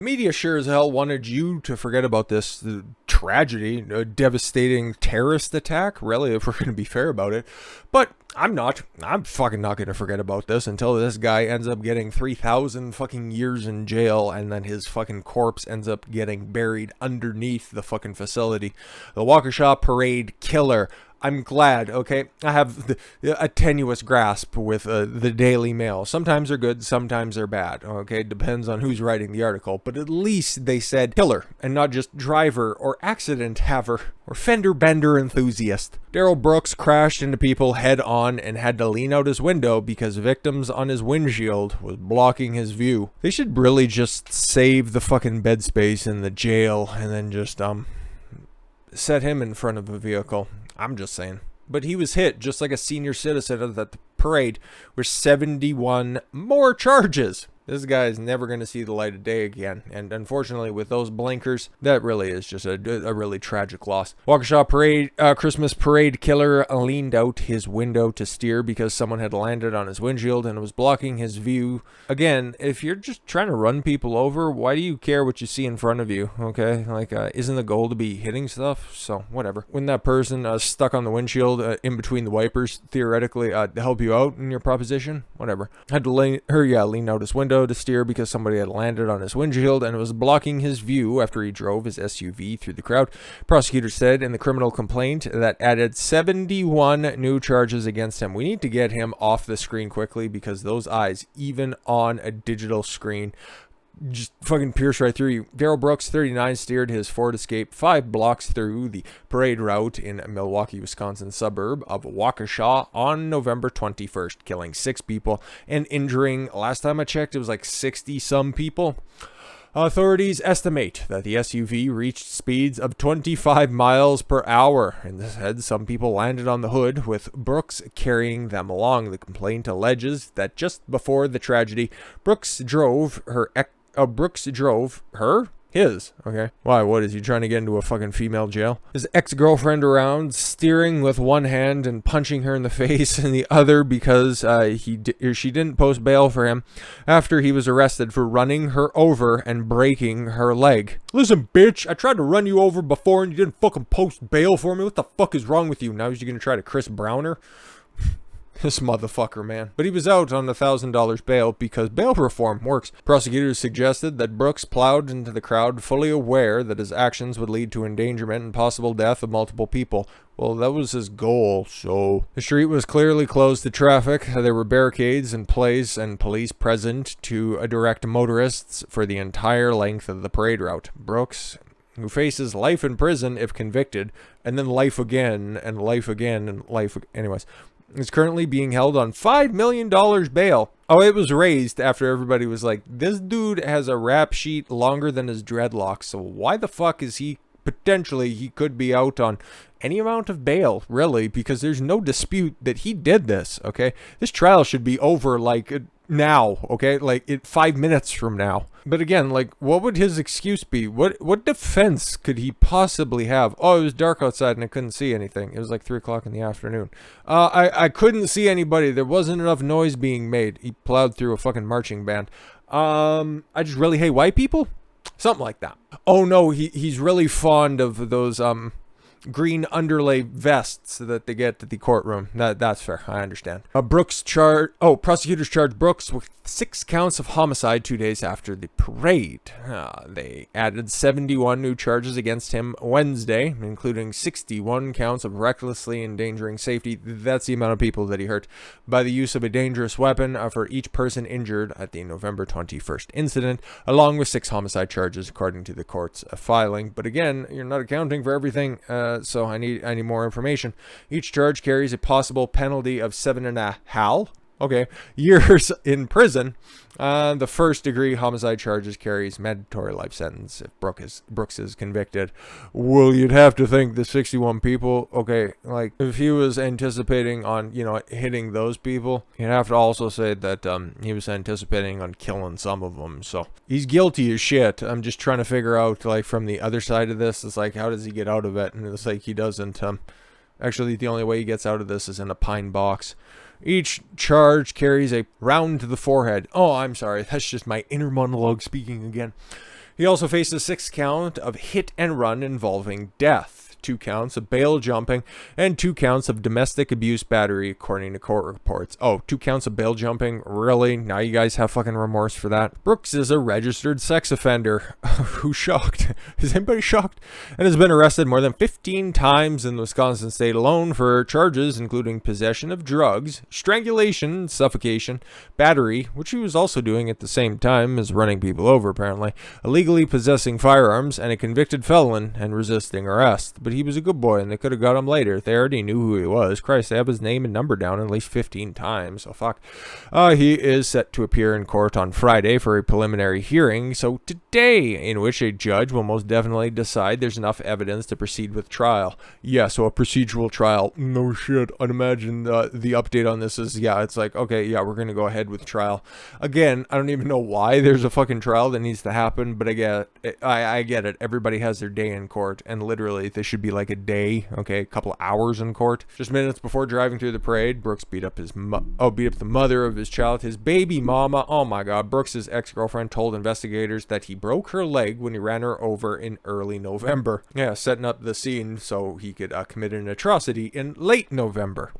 Media sure as hell wanted you to forget about this tragedy, a devastating terrorist attack, really, if we're going to be fair about it. But I'm not. I'm fucking not going to forget about this until this guy ends up getting 3,000 fucking years in jail, and then his fucking corpse ends up getting buried underneath the fucking facility. The Waukesha Parade Killer. I'm glad, okay? I have a tenuous grasp with the Daily Mail. Sometimes they're good, sometimes they're bad, okay? Depends on who's writing the article. But at least they said killer and not just driver or accident haver or fender bender enthusiast. Darrell Brooks crashed into people head on and had to lean out his window because victims on his windshield was blocking his view. They should really just save the fucking bed space in the jail and then just set him in front of a vehicle. I'm just saying. But he was hit just like a senior citizen at the parade with 71 more charges. This guy is never going to see the light of day again. And unfortunately, with those blinkers, that really is just a really tragic loss. Waukesha Christmas Parade Killer leaned out his window to steer because someone had landed on his windshield and was blocking his view. Again, if you're just trying to run people over, why do you care what you see in front of you? Okay, like, isn't the goal to be hitting stuff? So, whatever. When that person stuck on the windshield in between the wipers, theoretically, to help you out in your proposition, whatever. Had to lean out his window to steer because somebody had landed on his windshield and was blocking his view after he drove his SUV through the crowd. Prosecutors said in the criminal complaint that added 71 new charges against him. We need to get him off the screen quickly because those eyes, even on a digital screen, just fucking pierce right through you. Darrell Brooks, 39, steered his Ford Escape 5 blocks through the parade route in Milwaukee, Wisconsin suburb of Waukesha on November 21st, killing 6 people and injuring, last time I checked, it was like 60-some people. Authorities estimate that the SUV reached speeds of 25 miles per hour. In this head, some people landed on the hood, with Brooks carrying them along. The complaint alleges that just before the tragedy, Brooks drove his, okay. Why, what, is he trying to get into a fucking female jail? His ex-girlfriend around, steering with one hand and punching her in the face in the other because she didn't post bail for him after he was arrested for running her over and breaking her leg. Listen, bitch, I tried to run you over before and you didn't fucking post bail for me. What the fuck is wrong with you? Now you're gonna try to Chris Brown her? This motherfucker, man. But he was out on $1,000 bail because bail reform works. Prosecutors suggested that Brooks plowed into the crowd fully aware that his actions would lead to endangerment and possible death of multiple people. Well, that was his goal, so... The street was clearly closed to traffic. There were barricades in place and police present to direct motorists for the entire length of the parade route. Brooks, who faces life in prison if convicted, and then life again, and life again, and life... Anyways... is currently being held on $5 million bail. Oh, it was raised after everybody was like, this dude has a rap sheet longer than his dreadlocks, so why the fuck is he could be out on any amount of bail, really, because there's no dispute that he did this, okay? This trial should be over, like, now, okay? Like, 5 minutes from now. But again, like, what would his excuse be? What defense could he possibly have? Oh, it was dark outside and I couldn't see anything. It was like 3 o'clock in the afternoon. I couldn't see anybody. There wasn't enough noise being made. He plowed through a fucking marching band. I just really hate white people? Something like that. Oh no, he's really fond of those, green underlay vests that they get at the courtroom. That's fair. I understand. Prosecutors charged Brooks with 6 counts of homicide 2 days after the parade. They added 71 new charges against him Wednesday, including 61 counts of recklessly endangering safety. That's the amount of people that he hurt by the use of a dangerous weapon for each person injured at the November 21st incident, along with 6 homicide charges, according to the court's filing. But again, you're not accounting for everything. So I need more information. Each charge carries a possible penalty of 7.5 years in prison. The first degree homicide charges carries mandatory life sentence if Brooks is convicted. Well, you'd have to think the 61 people, okay, like if he was anticipating on, hitting those people, you'd have to also say that he was anticipating on killing some of them. So he's guilty as shit. I'm just trying to figure out, like, from the other side of this, it's like, how does he get out of it? And it's like he doesn't. Actually, the only way he gets out of this is in a pine box. Each charge carries a round to the forehead. Oh, I'm sorry. That's just my inner monologue speaking again. He also faced a 6th count of hit and run involving death, 2 counts of bail jumping, and 2 counts of domestic abuse battery, according to court reports. Oh, 2 counts of bail jumping? Really? Now you guys have fucking remorse for that? Brooks is a registered sex offender. Who's shocked? Is anybody shocked? And has been arrested more than 15 times in the Wisconsin state alone for charges including possession of drugs, strangulation, suffocation, battery, which he was also doing at the same time as running people over apparently, illegally possessing firearms, and a convicted felon and resisting arrest. But he was a good boy and they could have got him later. They already knew who he was. Christ, they have his name and number down at least 15 times. So fuck. He is set to appear in court on Friday for a preliminary hearing. So today, in which a judge will most definitely decide there's enough evidence to proceed with trial. Yeah, so a procedural trial. No shit. I'd imagine the update on this is, yeah, it's like, okay, yeah, we're going to go ahead with trial. Again, I don't even know why there's a fucking trial that needs to happen, but I get it. Everybody has their day in court, and literally this should be like a day, okay, a couple hours in court. Just minutes before driving through the parade, Brooks beat up the mother of his child, his baby mama. Oh my god. Brooks's ex-girlfriend told investigators that he broke her leg when he ran her over in early November. Yeah, setting up the scene so he could commit an atrocity in late November.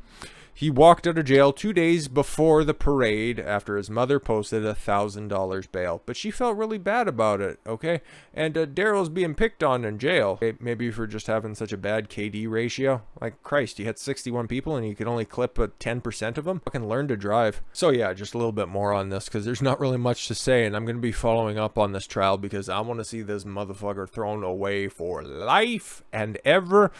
He walked out of jail 2 days before the parade after his mother posted $1,000 bail. But she felt really bad about it, okay? And Darrell's being picked on in jail. Okay, maybe for just having such a bad KD ratio. Like, Christ, you had 61 people and you could only clip 10% of them? Fucking learn to drive. So yeah, just a little bit more on this because there's not really much to say. And I'm going to be following up on this trial because I want to see this motherfucker thrown away for life and ever.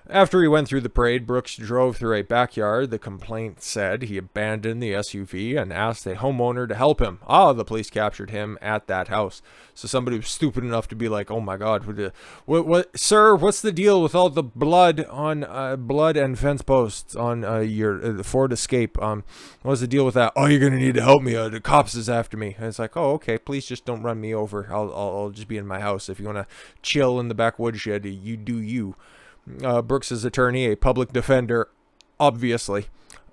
After he went through the parade, Brooks drove through a backyard. The complaint said he abandoned the SUV and asked a homeowner to help him. The police captured him at that house. So somebody was stupid enough to be like, oh my god, what sir, what's the deal with all the blood on blood and fence posts on your Ford Escape? What's the deal with that? Oh, you're gonna need to help me. The cops is after me. And it's like, oh, okay, please just don't run me over. I'll just be in my house. If you want to chill in the back woodshed, you do you. Brooks's attorney, a public defender, obviously,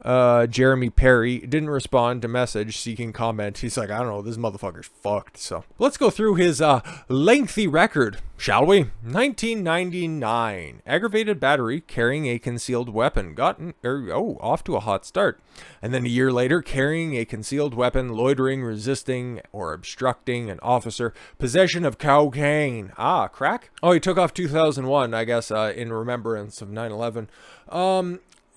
Jeremy Perry, didn't respond to message seeking comment. He's like, I don't know, this motherfucker's fucked. So let's go through his lengthy record, shall we? 1999, aggravated battery carrying a concealed weapon, off to a hot start. And then a year later, carrying a concealed weapon, loitering, resisting, or obstructing an officer, possession of cocaine. Crack? Oh, he took off 2001, I guess, in remembrance of 9/11.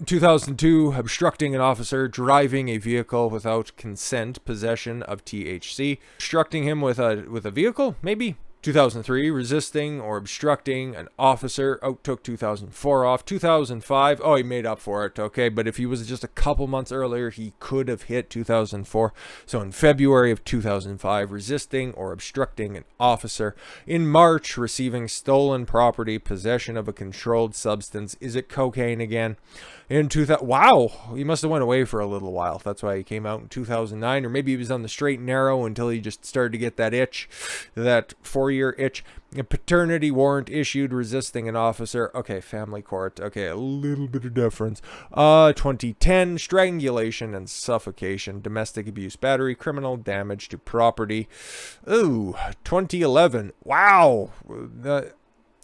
2002, obstructing an officer, driving a vehicle without consent, possession of THC, obstructing him with a vehicle, maybe. 2003, resisting or obstructing an officer. Took 2004 off. 2005, he made up for it, okay? But if he was just a couple months earlier, he could have hit 2004. So in February of 2005, resisting or obstructing an officer. In March, receiving stolen property, possession of a controlled substance. Is it cocaine again? In 2000, wow, he must have went away for a little while. That's why he came out in 2009, or maybe he was on the straight and narrow until he just started to get that itch, that 4-year itch. A paternity warrant issued, resisting an officer. Okay, family court. Okay, a little bit of difference. 2010, strangulation and suffocation, domestic abuse, battery, criminal damage to property. 2011. Wow.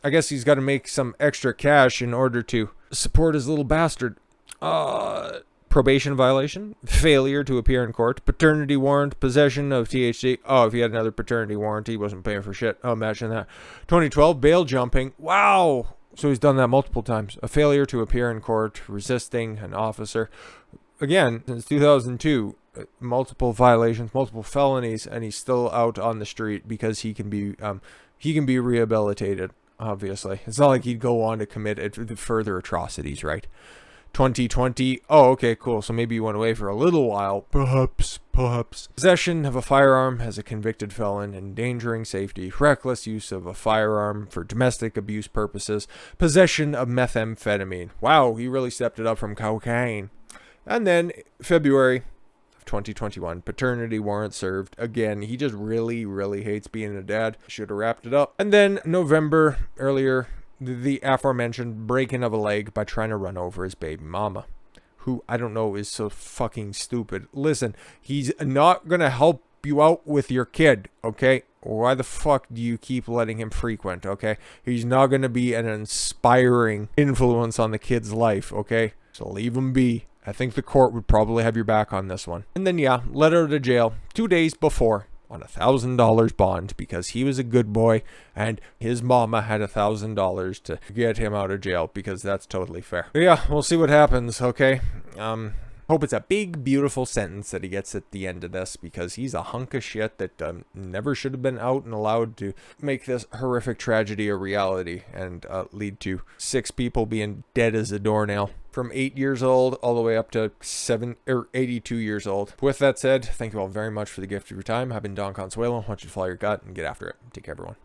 I guess he's got to make some extra cash in order to support his little bastard. Probation violation, failure to appear in court, paternity warrant, possession of THC. If he had another paternity warrant, he wasn't paying for shit. Imagine that. 2012, bail jumping. Wow. So he's done that multiple times. A failure to appear in court, resisting an officer. Again, since 2002, multiple violations, multiple felonies, and he's still out on the street because he can be rehabilitated. Obviously, it's not like he'd go on to commit further atrocities, right? 2020. Okay, cool. So maybe he went away for a little while. Perhaps. Possession of a firearm as a convicted felon, endangering safety, reckless use of a firearm for domestic abuse purposes, possession of methamphetamine. Wow, he really stepped it up from cocaine. And then February 2021, paternity warrant served. Again, he just really, really hates being a dad. Should have wrapped it up. And then November, earlier, the aforementioned breaking of a leg by trying to run over his baby mama, who I don't know is so fucking stupid. Listen, he's not gonna help you out with your kid, okay? why the fuck do you keep letting him frequent, okay? He's not going to be an inspiring influence on the kid's life, okay? So leave him be. I think the court would probably have your back on this one. And then, yeah, let her to jail 2 days before on $1,000 bond because he was a good boy and his mama had $1,000 to get him out of jail because that's totally fair. But yeah, we'll see what happens, okay? Hope it's a big, beautiful sentence that he gets at the end of this because he's a hunk of shit that never should have been out and allowed to make this horrific tragedy a reality and lead to 6 people being dead as a doornail from 8 years old all the way up to 82 years old. With that said, thank you all very much for the gift of your time. I've been Don Consuelo. I want you to follow your gut and get after it. Take care, everyone.